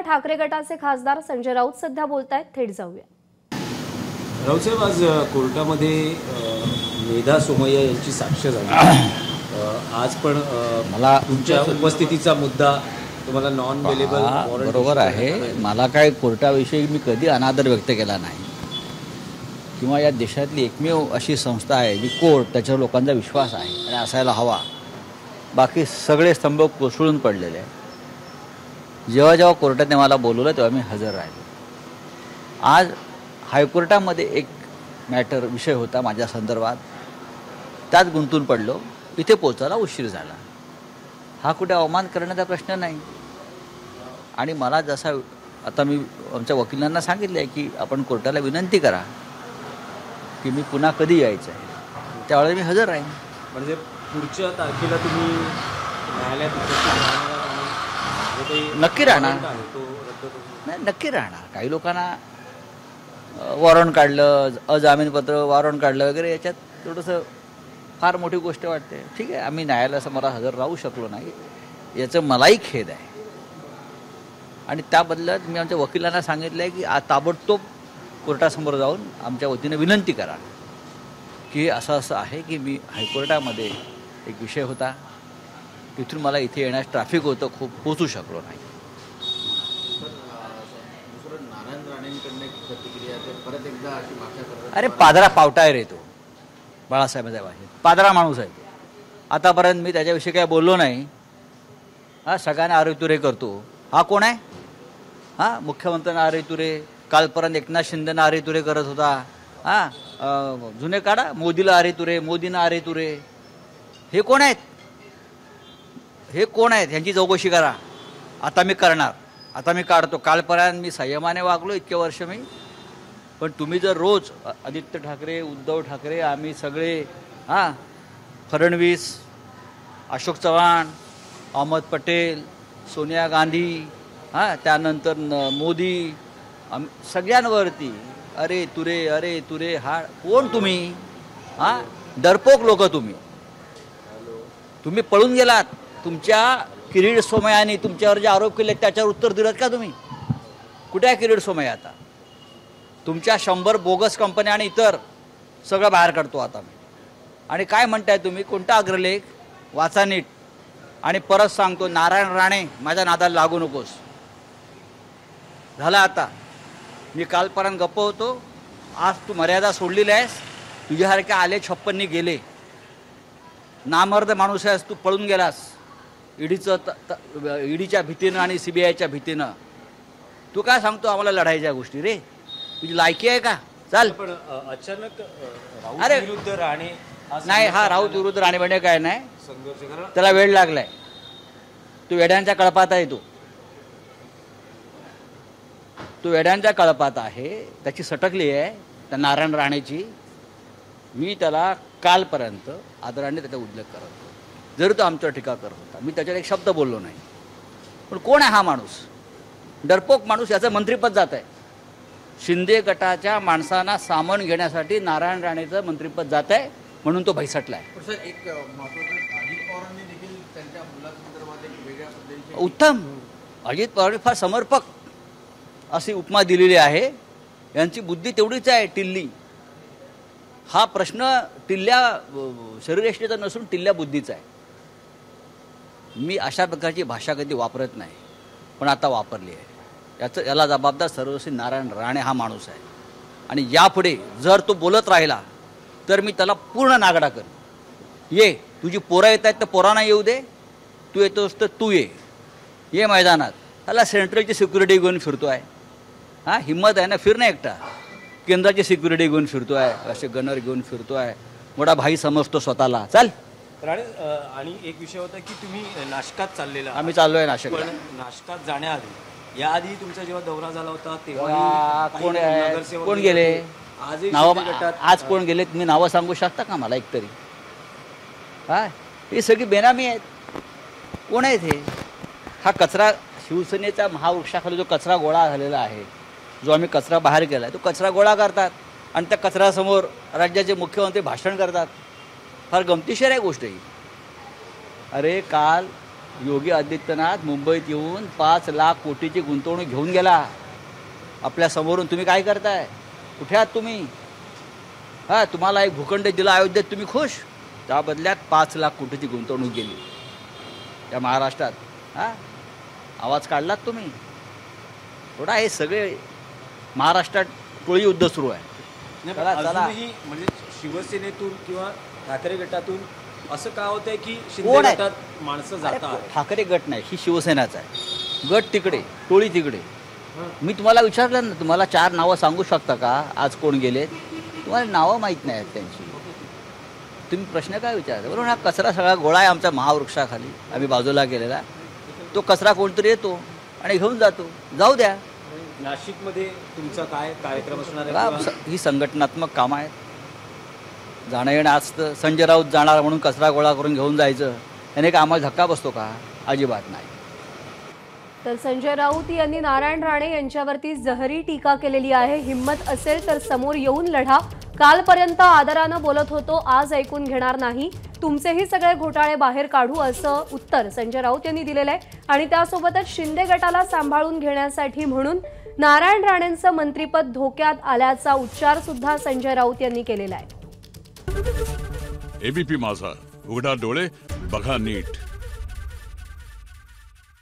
ठाकरे गटाचे खासदार संजय राऊत सध्या बोलतायत, थेट जाऊया. राऊत साहेब, आज कोर्टामध्ये मेधा सोमय्या यांची साक्ष झाली. आज पण मला तुमच्या उपस्थितीचा मुद्दा तुम्हाला नॉन अवेलेबल बरोबर आहे. मला काय कोर्टाविषयी मी कधी अनादर व्यक्त केला नाही किंवा या देशातली एकमेव अशी संस्था आहे जी कोर्ट, त्याच्यावर लोकांचा विश्वास आहे आणि असायला हवा. बाकी सगळे स्तंभ कोसळून पडलेले आहे. जेव्हा जेव्हा कोर्टाने मला बोलवलं तेव्हा मी हजर राहिलो. आज हायकोर्टामध्ये एक विषय होता माझ्या संदर्भात, त्यात गुंतून पडलो. इथे पोचायला उशीर झाला. हा कुठे अवमान करण्याचा प्रश्न नाही. आणि मला जसा आता मी आमच्या वकिलांना सांगितलं आहे की आपण कोर्टाला विनंती करा की मी पुन्हा कधी यायचं आहे, त्यावेळेला मी हजर राहीन. म्हणजे पुढच्या तारखेला तुम्ही न्यायालयात नक्की राहणार. नाही, नक्की राहणार. काही लोकांना वॉरंट काढलं, अजामीनपत्र वॉरंट काढलं वगैरे, याच्यात थोडंसं फार मोठी गोष्ट वाटते. ठीक आहे, आम्ही न्यायालयासमोर हजर राहू शकलो नाही, याचं मलाही खेद आहे. आणि त्या बदल्यात मी आमच्या वकिलांना सांगितलं आहे की ताबडतोब कोर्टासमोर जाऊन आमच्या वतीनं विनंती करा की असं असं आहे की मी हायकोर्टामध्ये एक विषय होता, तिथून मला इथे येण्यास ट्रॅफिक होतं, खूप पोचू शकलो नाही. अरे पादरा पावटा रे तो बाळासाहेबांच्या भाषेत, पादरा माणूस आहे. आतापर्यंत मी त्याच्याविषयी काय बोललो नाही. हा, सगळ्यांना आरेतुरे करतो. हा कोण आहे? हां, मुख्यमंत्र्यांना आरेतुरे, कालपर्यंत एकनाथ शिंदेना आरेतुरे करत होता. हां, जुने काढा, मोदीला आरेतुरे, मोदींना आरेतुरे. हे कोण आहेत? हे कोण आहेत? ह्यांची चौकशी करा. आता मी करणार, आता मी काढतो. कालपर्यंत मी संयमाने वागलो इतके वर्ष मी. पण तुम्ही जर रोज आदित्य ठाकरे, उद्धव ठाकरे, आम्ही सगळे, हां, फडणवीस, अशोक चव्हाण, अहमद पटेल, सोनिया गांधी, हां, त्यानंतर मोदी, सगळ्यांवरती अरे तुरे. हा कोण तुम्ही? हां, डरपोक लोक तुम्ही पळून गेलात. तुमच्या किरीट सोमय्याने तुमच्यावर जे आरोप केले त्याच्यावर उत्तर दिलं का तुम्ही? कुठे आहे किरीट सोमय्या? आता तुमच्या 100 बोगस कंपन्या आणि इतर सगळं बाहेर काढतो आता मी. आणि काय म्हणताय तुम्ही? कोणता अग्रलेख? वाचा नीट. आणि परत सांगतो, नारायण राणे माझ्या नादाला लागू नकोस. झालं आता. मी कालपर्यंत गप्प होतो, आज तू मर्यादा सोडलेली आहेस. तुझ्यासारख्या आले 56 गेले. नामर्द माणूस आहेस तू, पळून गेलास ईडीच्या भीतीनं आणि CBIच्या भीतीनं. तू काय सांगतो आम्हाला लढायच्या गोष्टी? रे, तुझी लायकी आहे का? चाल. पण अचानक अरे विरुद्ध राणे नाही, हा राऊत विरुद्ध राणे म्हणजे काय नाही, त्याला वेळ लागलाय. तू वेड्यांच्या कळपात आहे. तू वेड्यांच्या कळपात आहे. त्याची सटकली आहे त्या नारायण राणेची. मी त्याला कालपर्यंत आदराने त्याचा उल्लेख करत होतो, जरी तो आमच्यावर टीका करत होता. मी त्याच्यावर एक शब्द बोललो नाही. पण कोण आहे हा माणूस? डरपोक माणूस. याचं मंत्रिपद जात आहे. शिंदे गटाच्या माणसांना सामावून घेण्यासाठी नारायण राणेचं मंत्रिपद जात आहे, म्हणून तो भैसटला आहे. उत्तम. अजित पवारांनी फार समर्पक अशी उपमा दिलेली आहे. यांची बुद्धी तेवढीच आहे, टिल्ली. हा प्रश्न टिल्ल्या शरीरयष्टीचा नसून टिल्ल्या बुद्धीचा आहे. मी अशा प्रकारची भाषा कधी वापरत नाही, पण आता वापरली आहे. याला जबाबदार सर्वस्वी नारायण राणे हा माणूस आहे. आणि यापुढे जर तो बोलत राहिला तर मी त्याला पूर्ण नागडा करेन. ये, तुझी पोरं येत आहेत तर पोरांना येऊ दे. तू येतोस तर तू ये मैदानात. त्याला सेंट्रलची सिक्युरिटी घेऊन फिरतो आहे. हां, हिंमत आहे ना, फिर नाही एकटा. केंद्राची सिक्युरिटी घेऊन फिरतो आहे, असे गनर घेऊन फिरतो आहे. मोठा भाई समजतो स्वतःला. चाल. आणि एक विषय होता की तुम्ही नाशकात चाललेला. आम्ही चाललो आहे नाशिक. नाशकात जाण्याआधी, याआधी तुमचा जेव्हा दौरा झाला होता तेव्हा कोण गेले? आज कोण गेले? तुम्ही नावं सांगू शकता का मला एकतरी? हा, ही सगळी बेनामी आहेत. कोण आहेत हे? हा कचरा शिवसेनेचा महावृक्षाखाली जो कचरा गोळा झालेला आहे, जो आम्ही कचरा बाहेर केला आहे, तो कचरा गोळा करतात आणि त्या कचऱ्यासमोर राज्याचे मुख्यमंत्री भाषण करतात. फार गमतीशीर आहे गोष्ट ही. अरे, काल योगी आदित्यनाथ मुंबईत येऊन 5 लाख कोटीची गुंतवणूक घेऊन गेला आपल्या समोरून. तुम्ही काय करताय? कुठे आहात तुम्ही? हां, तुम्हाला एक भूखंड दिला अयोध्येत, तुम्ही खुश? त्या बदल्यात 5 लाख कोटीची गुंतवणूक गेली त्या महाराष्ट्रात. हां, आवाज काढलात तुम्ही? थोडा हे सगळे महाराष्ट्रात टोळी युद्ध सुरू आहे. नाही, चला, पण चला. अजूनही म्हणजे शिवसेनेतून किंवा ठाकरे गटातून असं का होत आहे की शिंदे कोण आहे? गटात माणसं अरे, जातात? ठाकरे गट नाही, ही शिवसेनाच आहे. गट तिकडे, टोळी तिकडे. मी तुम्हाला विचारलं ना, तुम्हाला 4 नावं सांगू शकता का आज कोण गेलेत? तुम्हाला नावं माहीत नाही आहेत त्यांची. तुम्ही प्रश्न काय विचारता? बरोबर, हा कचरा सगळा गोळा आहे आमच्या महावृक्षाखाली, आम्ही बाजूला केलेला. तो कचरा कोणतरी येतो आणि घेऊन जातो. जाऊ द्या. नाशिकमध्ये तुमचा काय कार्यक्रम असणार आहे बघा, किंवा- ही संघटनात्मक कामं आहेत. जाणं येणं आज तर संजय राऊत जाणार म्हणून कचरा गोळा करून घेऊन जायचं, याने का आम्हाला धक्का बसतो का? अजिबात नाही. तर संजय राऊत यांनी नारायण राणे यांच्यावरती जहरी टीका केलेली आहे. हिम्मत असेल तर समोर येऊन लढा. कालपर्यंत आदरानं बोलत होतो, आज ऐकून घेणार नाही. तुमचेही सगळे घोटाळे बाहेर काढू, असं उत्तर संजय राऊत यांनी दिलेलं आहे. आणि त्यासोबतच शिंदे गटाला सांभाळून घेण्यासाठी म्हणून नारायण राणेंचं मंत्रिपद धोक्यात आल्याचा उच्चार सुद्धा संजय राऊत यांनी केलेला आहे. एबीपी माझा, उघडा डोळे बघा नीट.